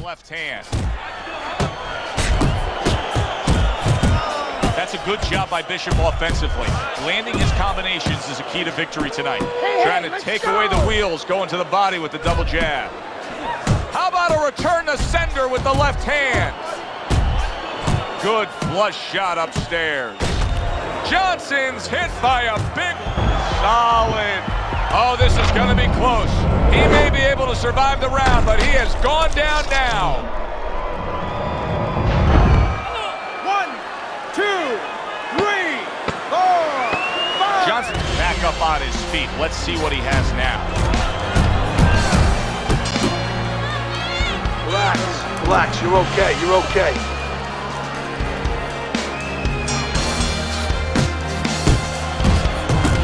left hand. That's a good job by Bishop offensively. Landing his combinations is a key to victory tonight. Trying to take away the wheels, going to the body with the double jab. How about a return to sender with the left hand? Good flush shot upstairs. Johnson's hit by a big, solid. Oh, this is going to be close. He may be able to survive the round, but he has gone down now. 1, 2, 3, 4, 5. Johnson's back up on his feet. Let's see what he has now. Relax, you're okay, you're okay.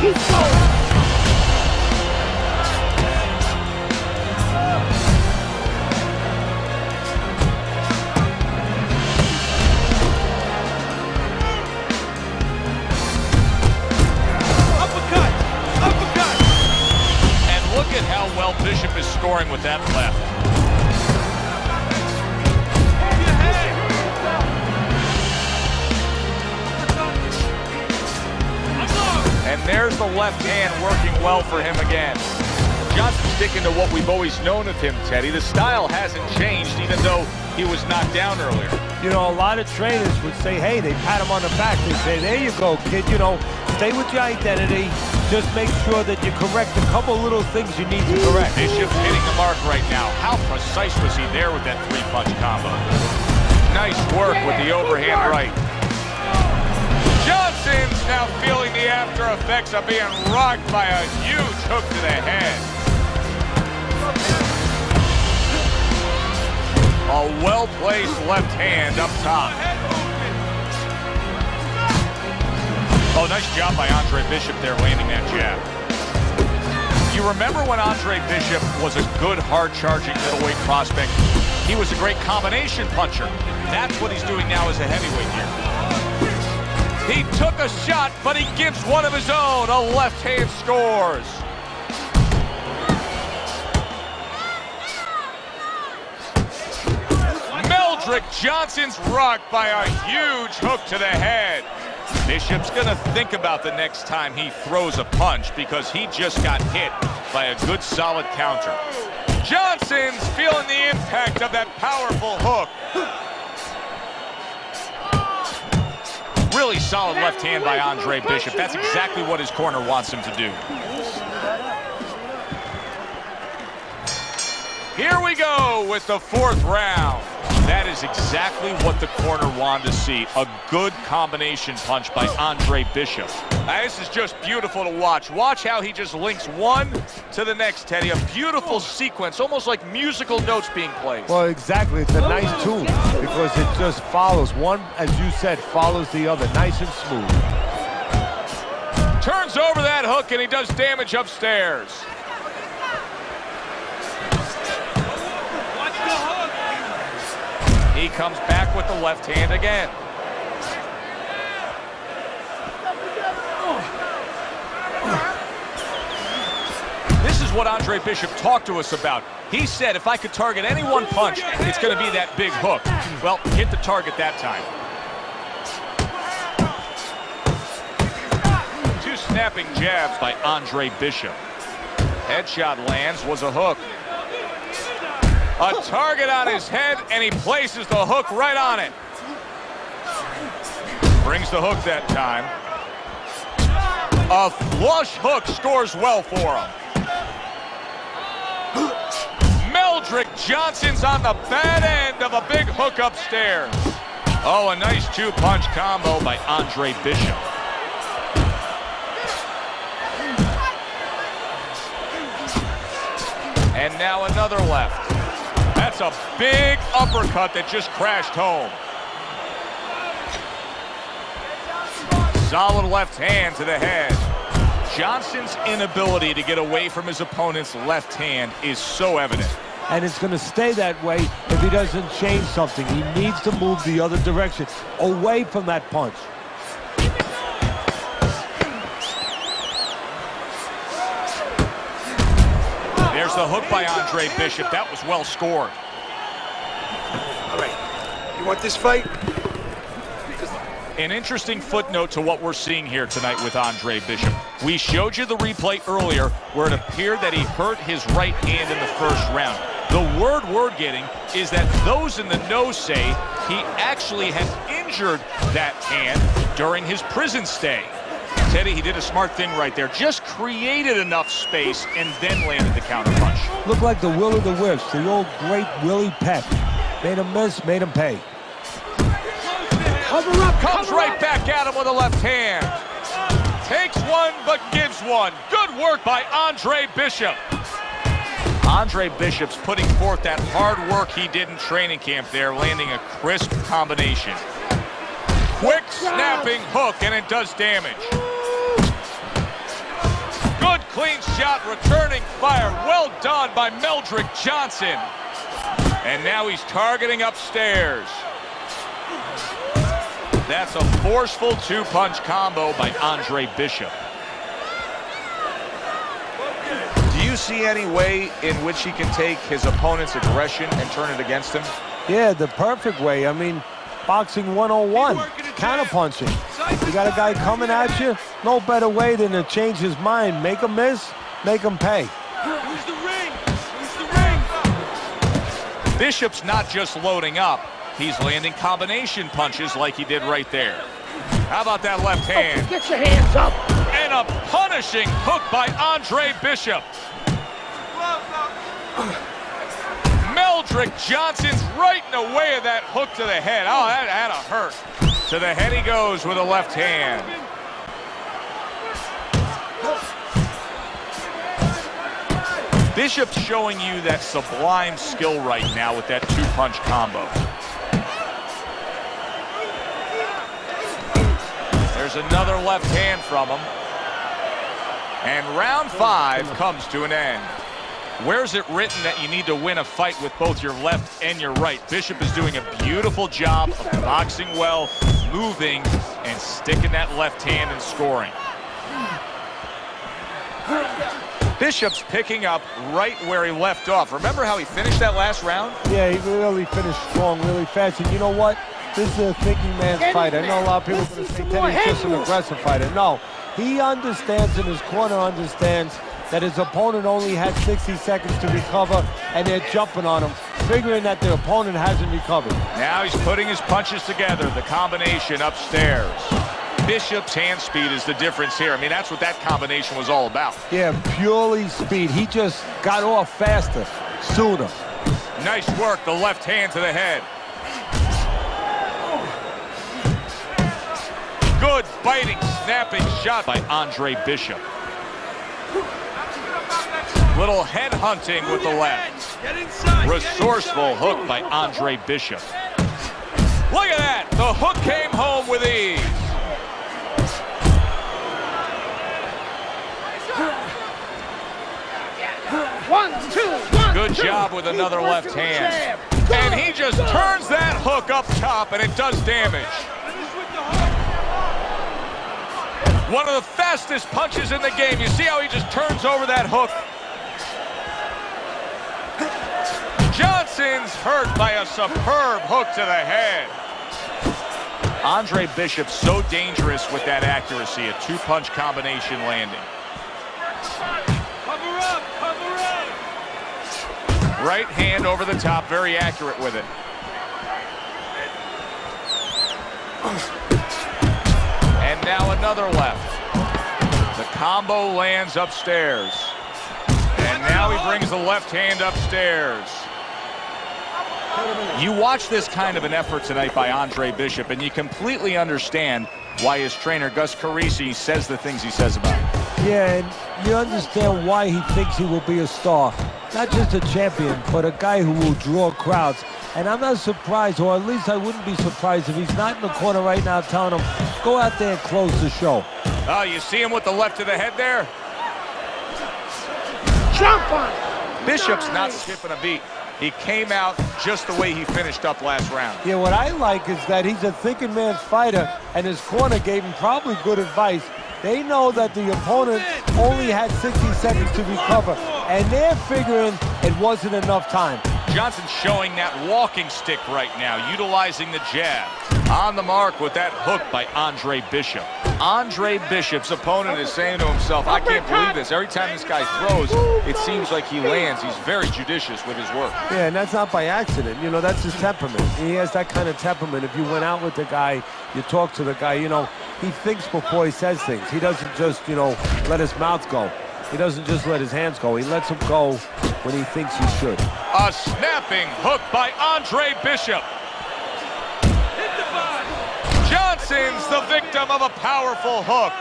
Keep going. Uppercut! And look at how well Bishop is scoring with that left. And there's the left hand working well for him again. Johnson's sticking to what we've always known of him, Teddy. The style hasn't changed, even though he was knocked down earlier. You know, a lot of trainers would say, hey, they pat him on the back. They say, there you go, kid. You know, stay with your identity. Just make sure that you correct a couple little things you need to correct. Bishop's hitting the mark right now. How precise was he there with that three-punch combo? Nice work with the overhand right. Johnson's now feeling the after effects of being rocked by a huge hook to the head. A well-placed left hand up top. Oh, nice job by Andre Bishop there landing that jab. You remember when Andre Bishop was a good, hard-charging middleweight prospect? He was a great combination puncher. That's what he's doing now as a heavyweight here. He took a shot, but he gives one of his own. A left hand scores. Meldrick Johnson's rocked by a huge hook to the head. Bishop's gonna think about the next time he throws a punch because he just got hit by a good solid counter. Johnson's feeling the impact of that powerful hook. Really solid left hand by Andre Bishop. That's exactly what his corner wants him to do. Here we go with the fourth round. That is exactly what the corner wanted to see. A good combination punch by Andre Bishop. This is just beautiful to watch. Watch how he just links one to the next, Teddy. A beautiful sequence, almost like musical notes being played. Well, exactly. It's a nice tune because it just follows. One, as you said, follows the other. Nice and smooth. Turns over that hook and he does damage upstairs. He comes back with the left hand again. This is what Andre Bishop talked to us about. He said, if I could target any one punch, it's going to be that big hook. Well, hit the target that time. Two snapping jabs by Andre Bishop. Headshot lands, was a hook. A target on his head, and he places the hook right on it. Brings the hook that time. A flush hook scores well for him. Meldrick Johnson's on the bad end of a big hook upstairs. Oh, a nice two-punch combo by Andre Bishop. And now another left. That's a big uppercut that just crashed home. Solid left hand to the head. Johnson's inability to get away from his opponent's left hand is so evident. And it's going to stay that way if he doesn't change something. He needs to move the other direction, away from that punch. There's the hook by Andre Bishop. That was well scored. You want this fight? An interesting footnote to what we're seeing here tonight with Andre Bishop. We showed you the replay earlier where it appeared that he hurt his right hand in the first round. The word we're getting is that those in the know say he actually had injured that hand during his prison stay. Teddy, he did a smart thing right there. Just created enough space and then landed the counterpunch. Looked like the will of the wisps, the old great Willie Peck. Made him miss, made him pay. Cover up, Comes cover right up. back at him with a left hand. Takes one, but gives one. Good work by Andre Bishop. Andre Bishop's putting forth that hard work he did in training camp there, landing a crisp combination. Quick snapping hook, and it does damage. Good clean shot, returning fire. Well done by Meldrick Johnson. And now he's targeting upstairs. That's a forceful two-punch combo by Andre Bishop. Do you see any way in which he can take his opponent's aggression and turn it against him? Yeah, the perfect way. I mean, boxing 101, counterpunching. You got a guy coming at you, no better way than to change his mind. Make him miss, make him pay. Who's the ring? Who's the ring? Bishop's not just loading up, he's landing combination punches like he did right there. How about that left hand? Get your hands up. And a punishing hook by Andre Bishop. Meldrick Johnson's right in the way of that hook to the head. Oh, that had to hurt. To the head he goes with a left hand. Bishop's showing you that sublime skill right now with that two-punch combo. There's another left hand from him. And round 5 comes to an end. Where's it written that you need to win a fight with both your left and your right? Bishop is doing a beautiful job of boxing well, moving, and sticking that left hand and scoring. Bishop's picking up right where he left off. Remember how he finished that last round? Yeah, he really finished strong, really fast. And you know what? This is a thinking man's fight. I know a lot of people are going to say Teddy's just an aggressive fighter. No, he understands, and his corner understands, that his opponent only had 60 seconds to recover, and they're jumping on him, figuring that the opponent hasn't recovered. Now he's putting his punches together, the combination upstairs. Bishop's hand speed is the difference here. I mean, that's what that combination was all about. Yeah, purely speed. He just got off faster, sooner. Nice work, the left hand to the head. Good biting, snapping shot by Andre Bishop. Little head hunting with the left. Resourceful hook by Andre Bishop. Look at that, the hook came home with ease. Good job with another left hand. And he just turns that hook up top, and it does damage. One of the fastest punches in the game. You see how he just turns over that hook? Johnson's hurt by a superb hook to the head. Andre Bishop so dangerous with that accuracy, a two-punch combination landing. Cover up, cover up. Right hand over the top, very accurate with it. And now another left. The combo lands upstairs. And now he brings the left hand upstairs. You watch this kind of an effort tonight by Andre Bishop, and you completely understand why his trainer, Gus Carisi, says the things he says about him. Yeah, and you understand why he thinks he will be a star. Not just a champion, but a guy who will draw crowds. And I'm not surprised, or at least I wouldn't be surprised if he's not in the corner right now telling him, go out there and close the show. Oh, you see him with the left to the head there? Jump on it. Bishop's not skipping a beat. He came out just the way he finished up last round. Yeah, what I like is that he's a thinking man's fighter, and his corner gave him probably good advice. They know that the opponent only had 60 seconds to recover, and they're figuring it wasn't enough time. Johnson's showing that walking stick right now, utilizing the jab. On the mark with that hook by Andre Bishop. Andre Bishop's opponent is saying to himself, I can't believe this. Every time this guy throws, it seems like he lands. He's very judicious with his work. Yeah, and that's not by accident. You know, that's his temperament. He has that kind of temperament. If you went out with the guy, you talk to the guy, you know, he thinks before he says things. He doesn't just, you know, let his mouth go. He doesn't just let his hands go. He lets them go when he thinks he should. A snapping hook by Andre Bishop. Johnson's the victim of a powerful hook.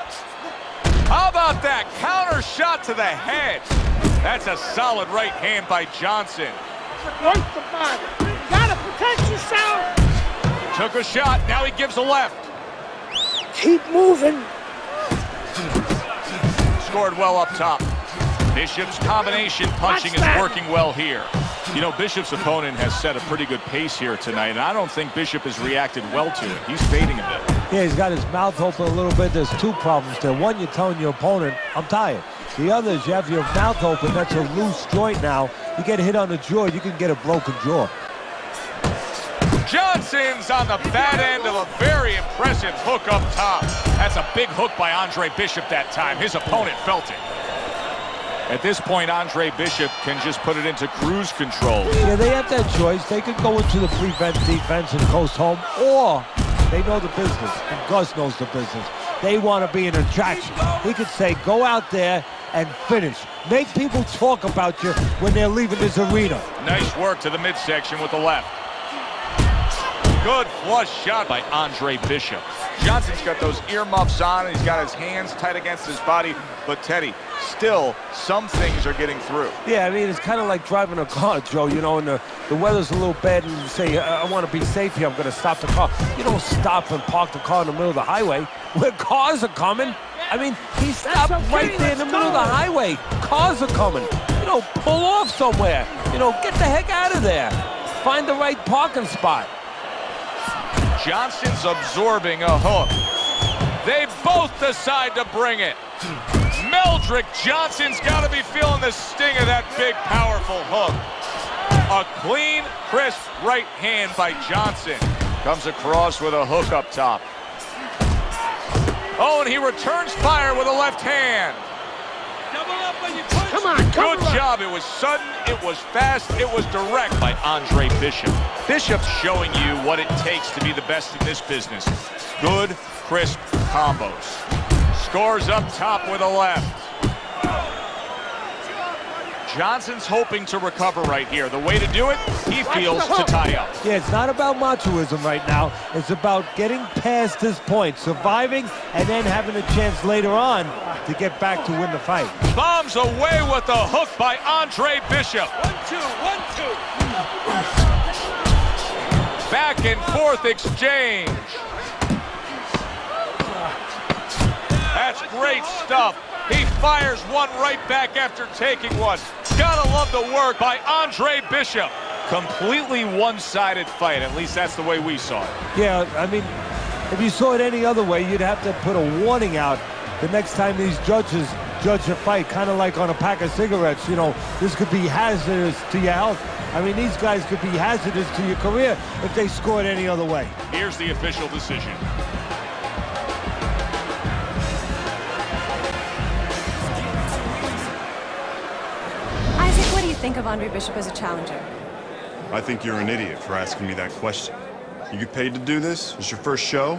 How about that counter shot to the head? That's a solid right hand by Johnson. Work the body. You gotta protect yourself. Took a shot, now he gives a left. Keep moving. Scored well up top. Bishop's combination punching is working well here. You know, Bishop's opponent has set a pretty good pace here tonight, and I don't think Bishop has reacted well to it. He's fading a bit. Yeah, he's got his mouth open a little bit. There's two problems there. One, you're telling your opponent, I'm tired. The other is you have your mouth open. That's a loose joint now. You get hit on the jaw, you can get a broken jaw. Johnson's on the bad end of a very impressive hook up top. That's a big hook by Andre Bishop that time. His opponent felt it. At this point, Andre Bishop can just put it into cruise control. Yeah, they have that choice. They could go into the prevent defense and coast home, or they know the business, and Gus knows the business. They want to be an attraction. He could say, go out there and finish. Make people talk about you when they're leaving this arena. Nice work to the midsection with the left. Good flush shot by Andre Bishop. Johnson's got those earmuffs on, and he's got his hands tight against his body. But, Teddy, still, some things are getting through. Yeah, I mean, it's kind of like driving a car, Joe, you know, and the weather's a little bad, and you say, I want to be safe here, I'm going to stop the car. You don't stop and park the car in the middle of the highway where cars are coming. I mean, he stopped right there in the middle of the highway. Cars are coming. You know, pull off somewhere. You know, get the heck out of there. Find the right parking spot. Johnson's absorbing a hook. They both decide to bring it. Meldrick Johnson's got to be feeling the sting of that big, powerful hook. A clean, crisp right hand by Johnson. Comes across with a hook up top. Oh, and he returns fire with a left hand. Come on, Good job. It was sudden, it was fast, it was direct by Andre Bishop. Bishop's showing you what it takes to be the best in this business. Good, crisp combos. Scores up top with a left. Johnson's hoping to recover right here. The way to do it, he feels to tie up. Yeah, it's not about machoism right now. It's about getting past this point, surviving, and then having a chance later on to get back to win the fight. Bombs away with the hook by Andre Bishop. 1-2, 1-2. Back and forth exchange. That's great stuff. He fires one right back after taking one. Gotta love the work by Andre Bishop. Completely one-sided fight. At least that's the way we saw it. Yeah, I mean, if you saw it any other way, you'd have to put a warning out the next time these judges judge a fight, kind of like on a pack of cigarettes. You know, this could be hazardous to your health. I mean, these guys could be hazardous to your career if they scored any other way. Here's the official decision. Isaac, what do you think of Andre Bishop as a challenger? I think you're an idiot for asking me that question. You get paid to do this? It's your first show?